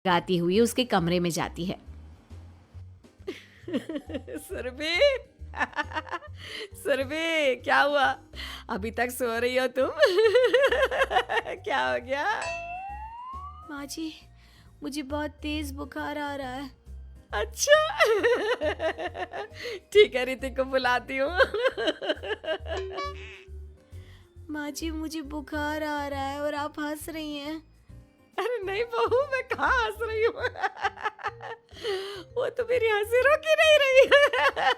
गाती हुई उसके कमरे में जाती है। सुरभि सुरभि, क्या हुआ? अभी तक सो रही हो तुम? क्या हो गया? माँ जी, मुझे बहुत तेज बुखार आ रहा है। अच्छा। ठीक है, ऋतिक को बुलाती हूँ। माँ जी, मुझे बुखार आ रहा है और आप हंस रही हैं। अरे नहीं बहू, मैं कहाँ हंस रही हूँ। वो तो मेरी हंसी रोक ही नहीं रही है।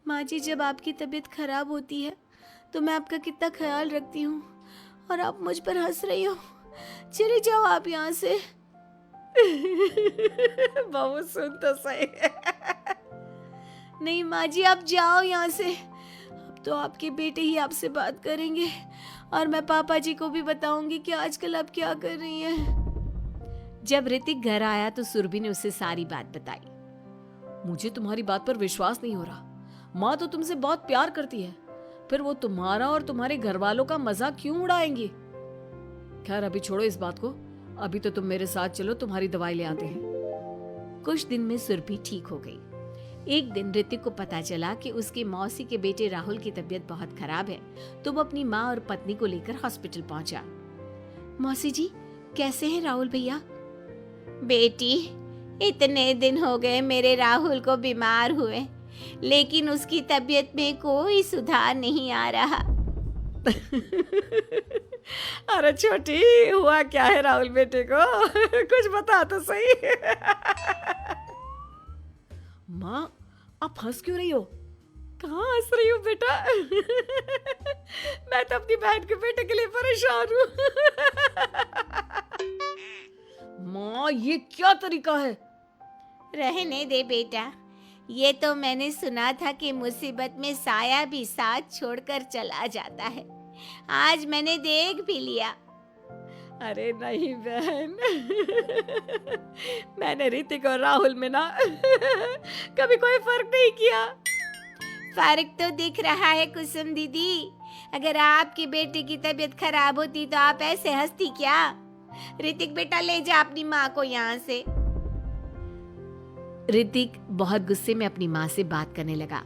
माँ जी, जब आपकी तबीयत खराब होती है तो मैं आपका कितना ख्याल रखती हूँ और आप मुझ पर हंस रही हो। चली जाओ आप यहाँ से। बहू सुन तो सही। नहीं माँ जी, आप जाओ यहाँ से। अब तो आपके बेटे ही आपसे बात करेंगे और मैं पापा जी को भी बताऊंगी कि आजकल आप क्या कर रही हैं। जब ऋतिक घर आया तो सुरभि ने उसे सारी बात बताई। मुझे तुम्हारी बात पर विश्वास नहीं हो रहा। माँ तो तुमसे बहुत प्यार करती है, फिर वो तुम्हारा और तुम्हारे घर वालों का मजाक क्यों उड़ाएंगी? खैर अभी छोड़ो इस बात को, अभी तो तुम मेरे साथ चलो, तुम्हारी दवाई ले आते हैं। कुछ दिन में सुरभि ठीक हो गई। एक दिन ऋतिक को पता चला कि उसकी मौसी के बेटे राहुल की तबीयत बहुत खराब है, तो वो अपनी माँ और पत्नी को लेकर हॉस्पिटल पहुंचा। मौसी जी, कैसे हैं राहुल भैया? बेटी, इतने दिन हो गए मेरे राहुल को बीमार हुए, लेकिन उसकी तबीयत में कोई सुधार नहीं आ रहा। अरे छोटी, हुआ क्या है राहुल बेटे को? कुछ बता तो सही। माँ, आप हंस क्यों रही हो? कहाँ हंस रही हो बेटा? मैं तो अपनी बहन के बेटे के लिए परेशान हूँ। माँ, ये क्या तरीका है? रहने दे बेटा, ये तो मैंने सुना था कि मुसीबत में साया भी साथ छोड़कर चला जाता है। आज मैंने देख भी लिया। अरे नहीं बहन, मैंने ऋतिक और राहुल में ना कभी कोई फर्क नहीं किया। फर्क तो दिख रहा है कुसुम दीदी। अगर आपकी बेटे की तबीयत खराब होती तो आप ऐसे हंसती क्या? ऋतिक बेटा, ले जा अपनी माँ को यहाँ से। ऋतिक बहुत गुस्से में अपनी माँ से बात करने लगा,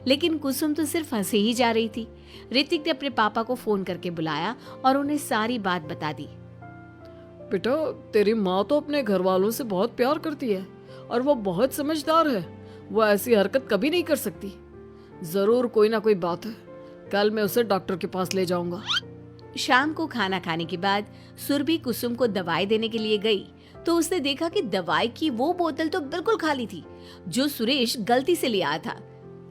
लेकिन कुसुम तो सिर्फ हंसे ही जा रही थी। ऋतिक ने अपने पापा को फोन करके बुलाया और उन्हें सारी बात बता दी। बेटा, तेरी माँ तो अपने घर वालों से बहुत प्यार करती है और वो बहुत समझदार है। वो ऐसी हरकत कभी नहीं कर सकती। जरूर कोई ना कोई बात है। कल मैं उसे डॉक्टर के पास ले जाऊंगा। शाम को खाना खाने के बाद सुरभि कुसुम को दवाई देने के लिए गई तो उसने देखा कि दवाई की वो बोतल तो बिल्कुल खाली थी जो सुरेश गलती से ले आया था।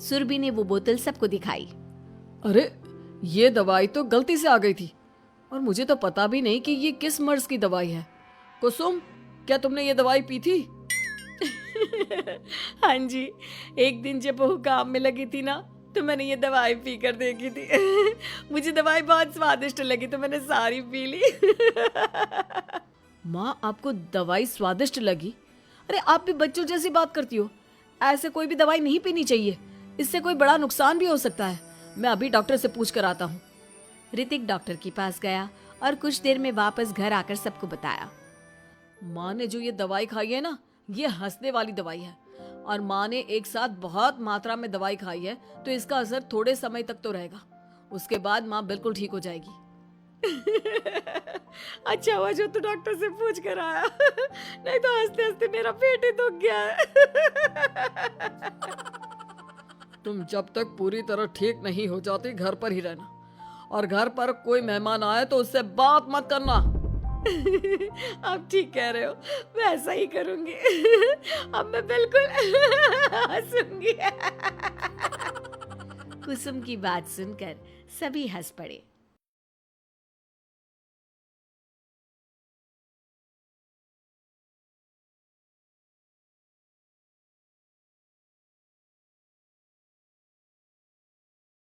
सुरभि ने वो बोतल सबको दिखाई। अरे, ये दवाई तो गलती से आ गई थी और मुझे तो पता भी नहीं कि ये किस मर्ज की दवाई है। कुसुम, क्या तुमने ये दवाई पी थी? हाँ जी, एक दिन जब बहू काम में लगी थी ना, तो मैंने ये दवाई पी कर देखी थी। मुझे दवाई बहुत स्वादिष्ट लगी तो मैंने सारी पी ली। माँ, आपको दवाई स्वादिष्ट लगी? अरे आप भी बच्चों जैसी बात करती हो। ऐसे कोई भी दवाई नहीं पीनी चाहिए, इससे कोई बड़ा नुकसान भी हो सकता है। मैं अभी डॉक्टर से पूछ कर आता हूँ। ऋतिक डॉक्टर के पास गया और कुछ देर में वापस घर आकर सबको बताया। माँ ने जो ये दवाई खाई है ना, ये हंसने वाली दवाई है और माँ ने एक साथ बहुत मात्रा में दवाई खाई है, तो इसका असर थोड़े समय तक तो रहेगा। उसके बाद माँ बिल्कुल ठीक हो जाएगी। अच्छा हुआ जो तू डॉक्टर से पूछ कर आया, नहीं तो हंसते हंसते मेरा पेट ही दुख गया है। तुम जब तक पूरी तरह ठीक नहीं हो जाती घर पर ही रहना, और घर पर कोई मेहमान आए तो उससे बात मत करना। आप ठीक कह रहे हो, मैं ऐसा ही करूंगी। अब मैं बिल्कुल हंसूंगी। कुसुम की बात सुनकर सभी हंस पड़े।